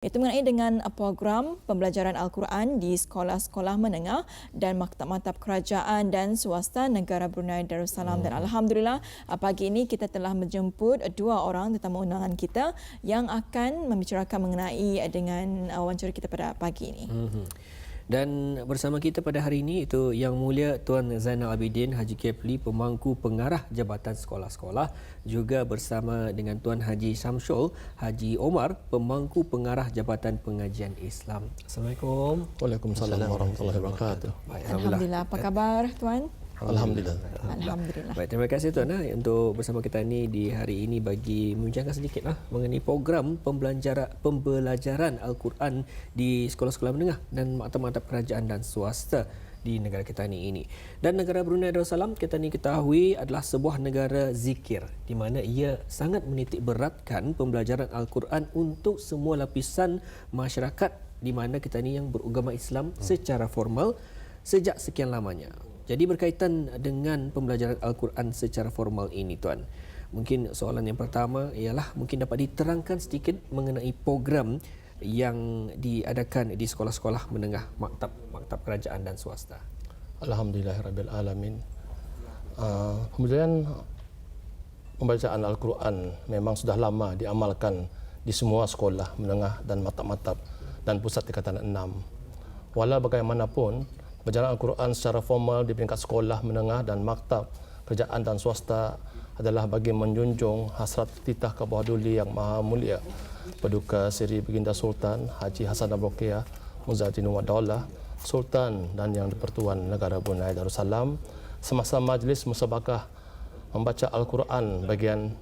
Itu mengenai dengan program pembelajaran Al-Quran di sekolah-sekolah menengah dan maktab-maktab kerajaan dan swasta negara Brunei Darussalam. Dan Alhamdulillah pagi ini kita telah menjemput dua orang tetamu undangan kita yang akan membicarakan mengenai dengan wawancara kita pada pagi ini. Dan bersama kita pada hari ini itu Yang Mulia Tuan Zainal Abidin Haji Kepli, Pemangku Pengarah Jabatan Sekolah-Sekolah, juga bersama dengan Tuan Haji Syamsul Haji Omar, Pemangku Pengarah Jabatan Pengajian Islam. Assalamualaikum. Waalaikumsalam warahmatullahi wabarakatuh. Alhamdulillah. Apa khabar Tuan? Alhamdulillah. Alhamdulillah. Baik, terima kasih Tuan untuk bersama kita ni di hari ini bagi membincangkan sedikit mengenai program pembelajaran Al-Quran di sekolah-sekolah menengah dan maktab-maktab kerajaan dan swasta di negara kita ini. Dan negara Brunei Darussalam kita ni ketahui adalah sebuah negara zikir di mana ia sangat menitik beratkan pembelajaran Al-Quran untuk semua lapisan masyarakat di mana kita ni yang beragama Islam secara formal sejak sekian lamanya. Jadi berkaitan dengan pembelajaran Al-Quran secara formal ini Tuan, mungkin soalan yang pertama ialah mungkin dapat diterangkan sedikit mengenai program yang diadakan di sekolah-sekolah menengah, maktab kerajaan dan swasta. Alhamdulillahirabbil alamin. Kemudian pembacaan Al-Quran memang sudah lama diamalkan di semua sekolah menengah dan maktab-maktab dan pusat tingkatan 6. Walau bagaimanapun, bacaan Al-Quran secara formal di peringkat sekolah menengah dan maktab kerajaan dan swasta adalah bagi menjunjung hasrat titah ke bawah duli yang maha mulia Paduka Seri Baginda Sultan Haji Hassan Al-Bolkiah Muizzadin Wad Daulah Sultan dan Yang di-Pertuan Negara Brunei Darussalam semasa majlis musabaqah membaca Al-Quran bagian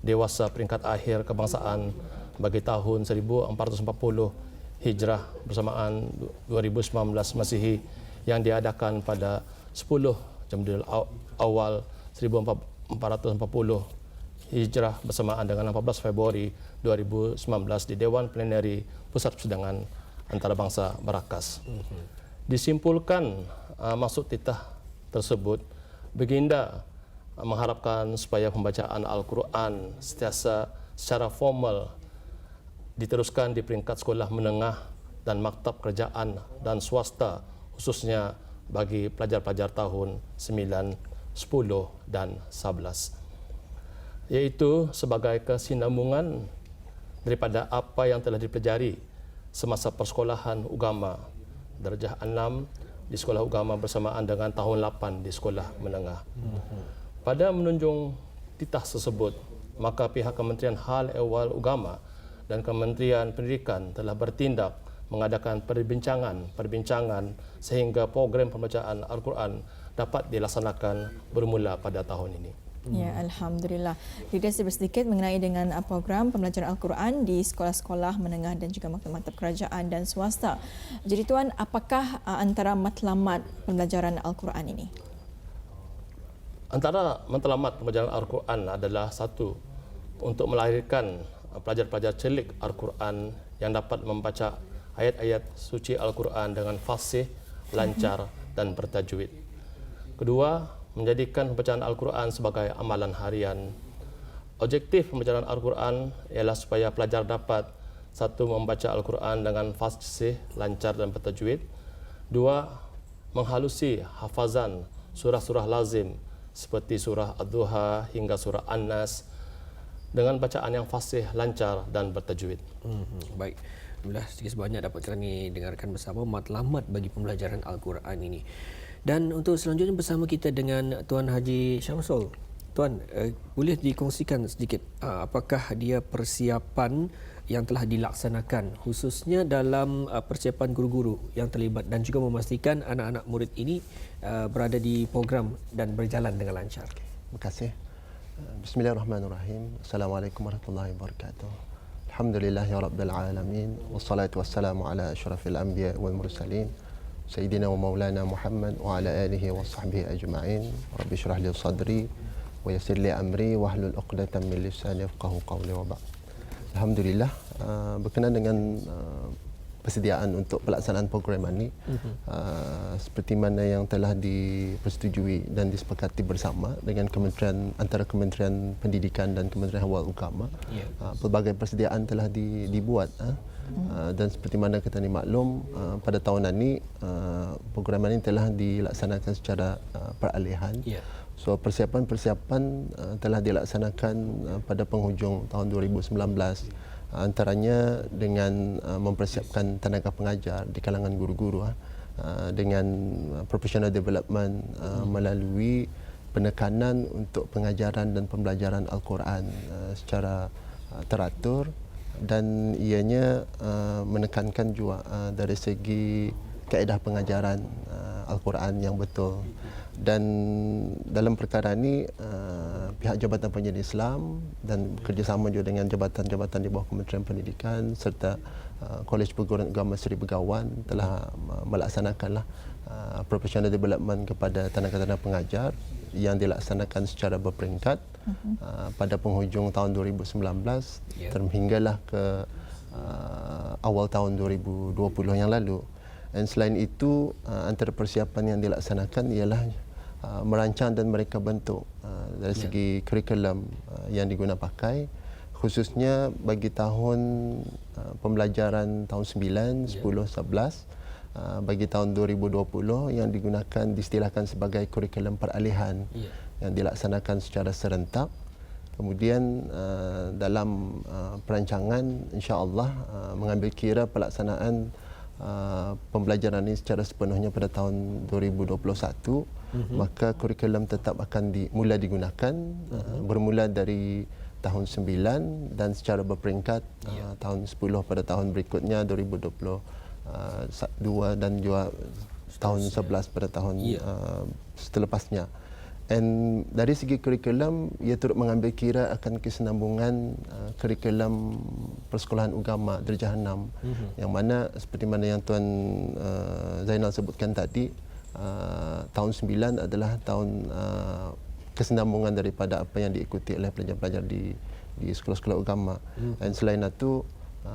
dewasa peringkat akhir kebangsaan bagi tahun 1440 Hijrah bersamaan 2019 Masihi yang diadakan pada 10 Jamadil Awal 1440 Hijrah bersamaan dengan 14 Februari 2019 di Dewan Plenary Pusat Persidangan Antarabangsa Barakas. Disimpulkan maksud titah tersebut, Baginda mengharapkan supaya pembacaan Al-Quran secara formal diteruskan di peringkat sekolah menengah dan maktab kerajaan dan swasta, khususnya bagi pelajar-pelajar tahun 9, 10 dan 11. Iaitu sebagai kesinambungan daripada apa yang telah dipelajari semasa persekolahan agama darjah 6 di sekolah agama bersamaan dengan tahun 8 di sekolah menengah. Pada menunjung titah tersebut, maka pihak Kementerian Hal Ehwal Agama dan Kementerian Pendidikan telah bertindak mengadakan perbincangan sehingga program pembacaan Al-Quran dapat dilaksanakan bermula pada tahun ini. Ya, Alhamdulillah. Kita sedikit mengenai dengan program pembelajaran Al-Quran di sekolah-sekolah menengah dan juga maktab-maktab kerajaan dan swasta. Jadi Tuan, apakah antara matlamat pembelajaran Al-Quran ini? Antara matlamat pembelajaran Al-Quran adalah satu, untuk melahirkan pelajar-pelajar celik Al-Quran yang dapat membaca ayat-ayat suci Al-Quran dengan fasih, lancar dan bertajwid. Kedua, menjadikan pembacaan Al-Quran sebagai amalan harian. Objektif pembacaan Al-Quran ialah supaya pelajar dapat satu, membaca Al-Quran dengan fasih, lancar dan bertajwid. Dua, menghalusi hafazan surah-surah lazim seperti surah Ad-Duha hingga surah An-Nas dengan bacaan yang fasih, lancar dan bertajwid. Baik. Alhamdulillah sedikit sebanyak dapat kami dengarkan bersama matlamat bagi pembelajaran Al-Quran ini. Dan untuk selanjutnya bersama kita dengan Tuan Haji Syamsul. Tuan, boleh dikongsikan sedikit apakah dia persiapan yang telah dilaksanakan khususnya dalam persiapan guru-guru yang terlibat dan juga memastikan anak-anak murid ini berada di program dan berjalan dengan lancar. Terima kasih. Bismillahirrahmanirrahim. Assalamualaikum warahmatullahi wabarakatuh. Alhamdulillahi rabbil alamin wassalatu wassalamu ala asyrafil anbiya wal mursalin sayyidina wa maulana Muhammad wa ala alihi wa sahbihi ajma'in. Rabbi shrah li sadri wa yassir li amri wahlul 'uqdatam min lisani yafqahu qawli wa ba'd. Alhamdulillah, berkenaan dengan persediaan untuk pelaksanaan program ini seperti mana yang telah dipersetujui dan disepakati bersama dengan antara Kementerian Pendidikan dan Kementerian Awal Agama. Pelbagai persediaan telah dibuat dan seperti mana kita ni maklum pada tahun ini program ini telah dilaksanakan secara peralihan. So persiapan-persiapan telah dilaksanakan pada penghujung tahun 2019, antaranya dengan mempersiapkan tenaga pengajar di kalangan guru-guru dengan professional development melalui penekanan untuk pengajaran dan pembelajaran Al-Quran secara teratur, dan ianya menekankan juga dari segi kaedah pengajaran Al-Quran yang betul. Dan dalam perkara ini pihak Jabatan Pengajian Islam dan kerjasama juga dengan jabatan-jabatan di bawah Kementerian Pendidikan serta Kolej Perguruan Agama Seri Begawan telah melaksanakanlah professional development kepada tenaga-tenaga pengajar yang dilaksanakan secara berperingkat pada penghujung tahun 2019 terhinggalah ke awal tahun 2020 yang lalu. Dan selain itu, antara persiapan yang dilaksanakan ialah merancang dan mereka bentuk dari segi kurikulum yang digunakan pakai, khususnya bagi tahun pembelajaran tahun 9, 10, 11, bagi tahun 2020 yang digunakan distilahkan sebagai kurikulum peralihan yang dilaksanakan secara serentak. Kemudian dalam perancangan insya-Allah mengambil kira pelaksanaan pembelajaran ini secara sepenuhnya pada tahun 2021, maka kurikulum tetap akan mula digunakan bermula dari tahun 9 dan secara berperingkat tahun 10 pada tahun berikutnya 2022 dan juga tahun 11 pada tahun setelepasnya. Dan dari segi kurikulum, ia turut mengambil kira akan kesinambungan kurikulum persekolahan agama Darjah 6, yang mana seperti mana yang Tuan Zainal sebutkan tadi, tahun 9 adalah tahun kesinambungan daripada apa yang diikuti oleh pelajar-pelajar di sekolah-sekolah agama. Dan selain itu,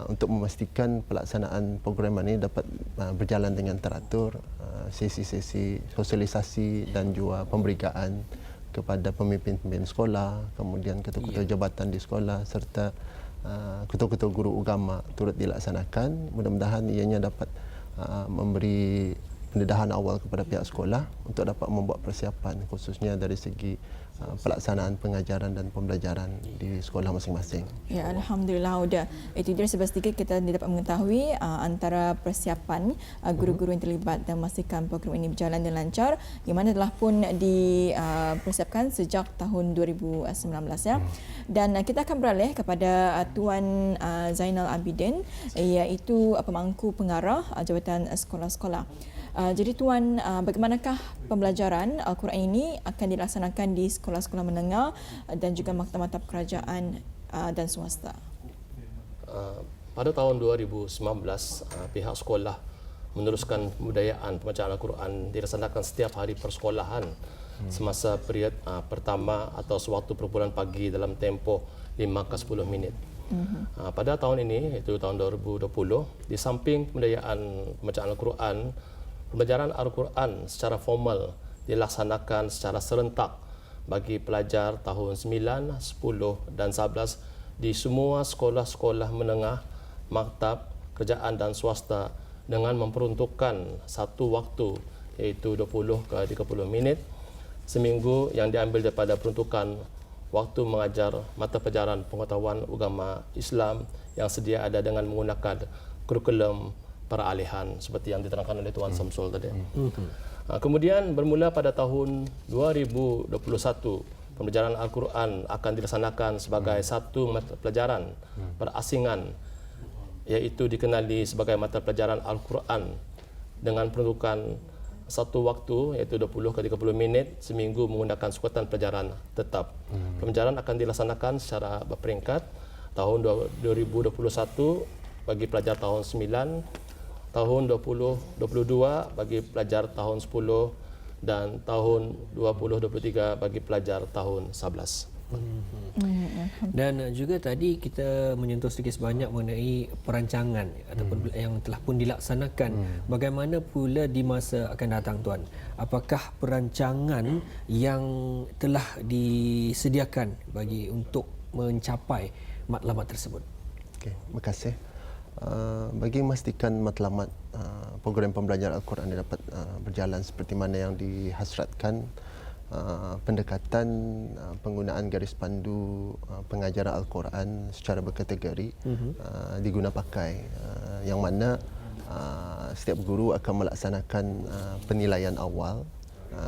untuk memastikan pelaksanaan program ini dapat berjalan dengan teratur, sesi-sesi sosialisasi dan juga pemberitaan kepada pemimpin-pemimpin sekolah, kemudian ketua-ketua jabatan di sekolah serta ketua-ketua guru agama turut dilaksanakan. Mudah-mudahan ianya dapat memberi pendedahan awal kepada pihak sekolah untuk dapat membuat persiapan khususnya dari segi pelaksanaan pengajaran dan pembelajaran di sekolah masing-masing. Ya, Alhamdulillah sudah. Itu dia sebab sedikit kita dapat mengetahui antara persiapan guru-guru yang terlibat dan memastikan program ini berjalan dengan lancar, yang mana telah pun dipersiapkan sejak tahun 2019 ya. Dan kita akan beralih kepada Tuan Zainal Abidin, iaitu pemangku pengarah Jabatan Sekolah-Sekolah. Jadi Tuan, bagaimanakah pembelajaran Al-Quran ini akan dilaksanakan di sekolah-sekolah menengah dan juga maktab-maktab kerajaan dan swasta? Pada tahun 2019, pihak sekolah meneruskan pembudayaan pembacaan Al-Quran dilaksanakan setiap hari persekolahan semasa period pertama atau sewaktu perbulan pagi dalam tempoh 5 ke 10 minit. Pada tahun ini, iaitu tahun 2020, di samping pembudayaan pembacaan Al-Quran, pembelajaran Al-Quran secara formal dilaksanakan secara serentak bagi pelajar tahun 9, 10 dan 11 di semua sekolah-sekolah menengah, maktab, kerajaan dan swasta dengan memperuntukkan satu waktu iaitu 20 ke 30 minit seminggu yang diambil daripada peruntukan waktu mengajar mata pelajaran pengetahuan agama Islam yang sedia ada dengan menggunakan kurikulum peralihan seperti yang diterangkan oleh Tuan Samsul tadi. Kemudian bermula pada tahun 2021, pembelajaran Al-Quran akan dilaksanakan sebagai satu mata pelajaran perasingan, iaitu dikenali sebagai mata pelajaran Al-Quran dengan peruntukan satu waktu iaitu 20 ke 30 minit seminggu menggunakan sukatan pelajaran tetap. Pembelajaran akan dilaksanakan secara berperingkat tahun 2021 bagi pelajar tahun 9, tahun 2022 bagi pelajar tahun 10 dan tahun 2023 bagi pelajar tahun 11. Dan juga tadi kita menyentuh sedikit sebanyak mengenai perancangan ataupun yang telah pun dilaksanakan. Bagaimana pula di masa akan datang, Tuan? Apakah perancangan yang telah disediakan bagi untuk mencapai matlamat tersebut? Okey, terima kasih. Bagi memastikan matlamat program pembelajaran Al-Quran ini dapat berjalan seperti mana yang dihasratkan, pendekatan penggunaan garis pandu pengajaran Al-Quran secara berkategori diguna pakai, yang mana setiap guru akan melaksanakan penilaian awal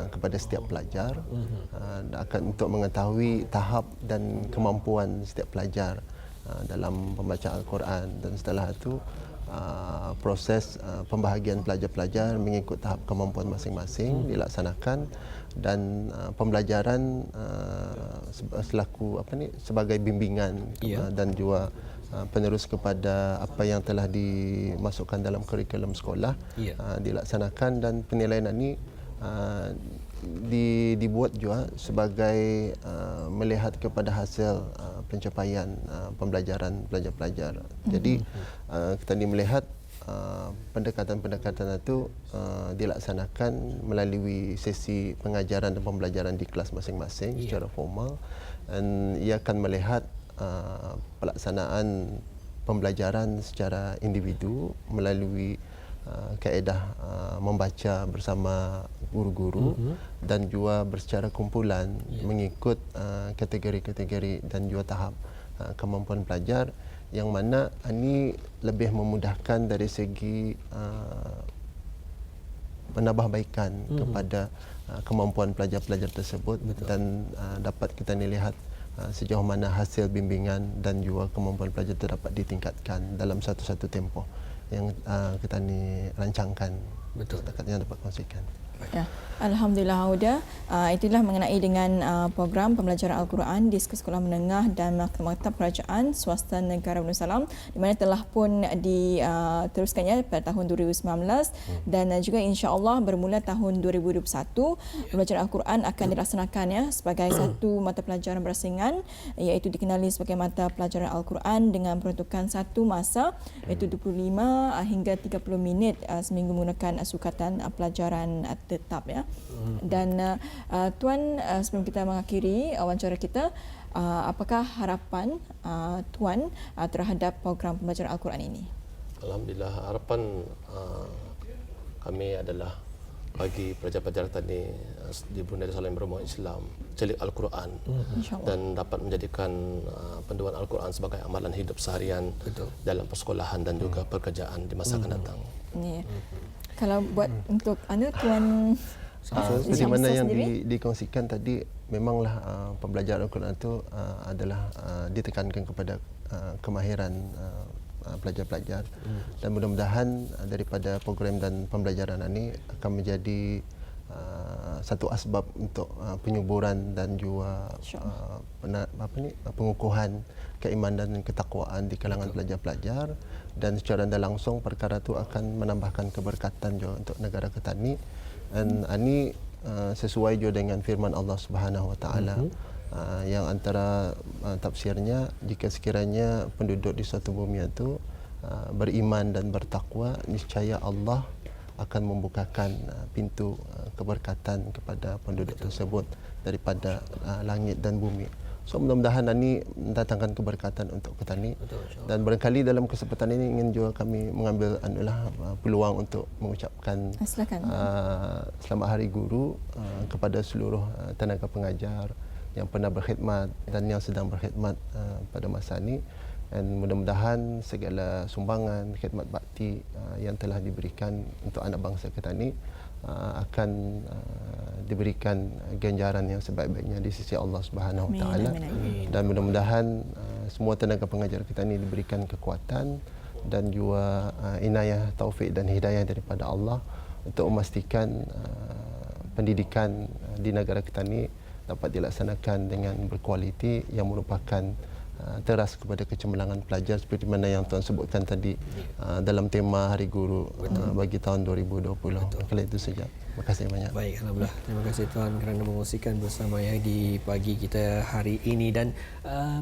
kepada setiap pelajar untuk mengetahui tahap dan kemampuan setiap pelajar dalam pembacaan Al-Quran, dan setelah itu proses pembahagian pelajar-pelajar mengikut tahap kemampuan masing-masing dilaksanakan, dan pembelajaran sebagai bimbingan dan juga penerus kepada apa yang telah dimasukkan dalam kurikulum sekolah dilaksanakan, dan penilaian ini dibuat juga sebagai melihat kepada hasil pencapaian pembelajaran pelajar-pelajar. Jadi kita melihat pendekatan-pendekatan itu dilaksanakan melalui sesi pengajaran dan pembelajaran di kelas masing-masing secara formal, dan ia akan melihat pelaksanaan pembelajaran secara individu melalui kaedah membaca bersama guru-guru dan juga secara kumpulan mengikut kategori-kategori dan juga tahap kemampuan pelajar, yang mana ini lebih memudahkan dari segi penambahbaikan kepada kemampuan pelajar-pelajar tersebut. Betul. Dan dapat kita lihat sejauh mana hasil bimbingan dan juga kemampuan pelajar dapat ditingkatkan dalam satu-satu tempoh yang kita rancangkan. Betul. Setakat yang dapat kongsikan. Ya, Alhamdulillah Huda. Itulah mengenai dengan program pembelajaran Al-Quran di sekolah menengah dan maktab kerajaan swasta negara Brunei Darussalam, di mana telah pun diteruskannya pada tahun 2019 dan juga insya-Allah bermula tahun 2021 pembelajaran Al-Quran akan dilaksanakan sebagai satu mata pelajaran berasingan, iaitu dikenali sebagai mata pelajaran Al-Quran dengan peruntukan satu masa iaitu 25 hingga 30 minit seminggu menggunakan sukatan pelajaran tetap Dan Tuan, sebelum kita mengakhiri wawancara kita, apakah harapan Tuan terhadap program pembelajaran Al-Quran ini? Alhamdulillah, harapan kami adalah bagi pelajar-pelajar tadi di Brunei Darussalam yang berumat Islam celik Al-Quran dan dapat menjadikan panduan Al-Quran sebagai amalan hidup seharian dalam persekolahan dan juga pekerjaan di masa akan datang. Kalau buat untuk Tuan seperti mana yang dikongsikan tadi, memanglah pembelajaran Al-Quran itu adalah ditekankan kepada kemahiran pelajar-pelajar, dan mudah-mudahan daripada program dan pembelajaran ini akan menjadi satu asbab untuk penyuburan dan juga pengukuhan keimanan dan ketakwaan di kalangan pelajar-pelajar, dan secara tidak langsung perkara itu akan menambahkan keberkatan juga untuk negara kita ni. Dan ini sesuai juga dengan firman Allah Subhanahu Wa Taala yang antara tafsirnya, jika sekiranya penduduk di suatu bumi itu beriman dan bertakwa, niscaya Allah akan membukakan pintu keberkatan kepada penduduk tersebut daripada langit dan bumi. So mudah-mudahan ini mendatangkan keberkatan untuk petani. Dan barangkali dalam kesempatan ini ingin juga kami mengambil peluang untuk mengucapkan selamat Hari Guru kepada seluruh tenaga pengajar yang pernah berkhidmat dan yang sedang berkhidmat pada masa ini. Dan mudah-mudahan segala sumbangan khidmat bakti yang telah diberikan untuk anak bangsa kita ini akan diberikan ganjaran yang sebaik-baiknya di sisi Allah Subhanahu Wa Taala. Dan mudah-mudahan semua tenaga pengajar kita ini diberikan kekuatan dan juga inayah, taufik dan hidayah daripada Allah untuk memastikan pendidikan di negara kita ini dapat dilaksanakan dengan berkualiti yang merupakan teras kepada kecemerlangan pelajar seperti mana yang Tuan sebutkan tadi dalam tema Hari Guru bagi tahun 2020. Kalau itu saja. Terima kasih banyak. Baik, alhamdulillah. Terima kasih Tuan kerana mengongsikan bersama ya di pagi kita hari ini, dan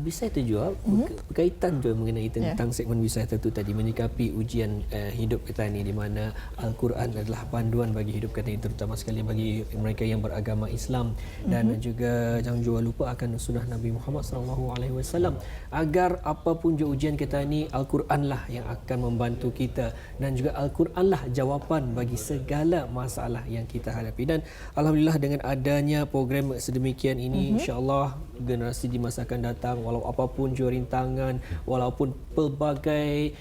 bisa itu juga berkaitan juga mengenai tentang segmen wisata itu tadi, menyikapi ujian hidup kita ini, di mana Al-Quran adalah panduan bagi hidup kita ini, terutama sekali bagi mereka yang beragama Islam, dan juga jangan juga lupa akan sunnah Nabi Muhammad SAW, agar apapun juga ujian kita ini, Al-Quranlah yang akan membantu kita, dan juga Al-Quranlah jawapan bagi segala masalah yang kita hadapi. Dan alhamdulillah dengan adanya program sedemikian ini, insya-Allah generasi di masa akan datang, walau apapun juga rintangan, walaupun pelbagai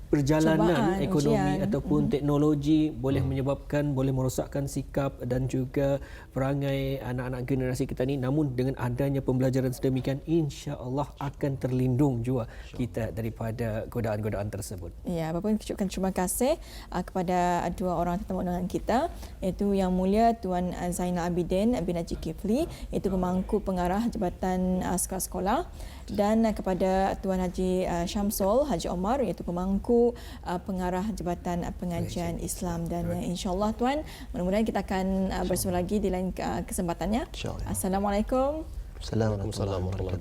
perjalanan ekonomi ataupun teknologi boleh menyebabkan, boleh merosakkan sikap dan juga perangai anak-anak generasi kita ni, namun dengan adanya pembelajaran sedemikian, insya-Allah akan terlindung juga kita daripada godaan-godaan tersebut. Ya, Bapa ucapkan terima kasih kepada dua orang tetamu undangan kita, iaitu Yang Mulia Tuan Zainal Abidin bin Haji Kifli, iaitu pemangku pengarah Jabatan Sekolah-Sekolah, dan kepada Tuan Haji Syamsul Haji Omar, iaitu pemangku pengarah Jabatan Pengajian Islam. Dan insya-Allah Tuan, mudah-mudahan kita akan bersua lagi di lain kesempatannya. InsyaAllah. Assalamualaikum. Assalamualaikum warahmatullahi wabarakatuh.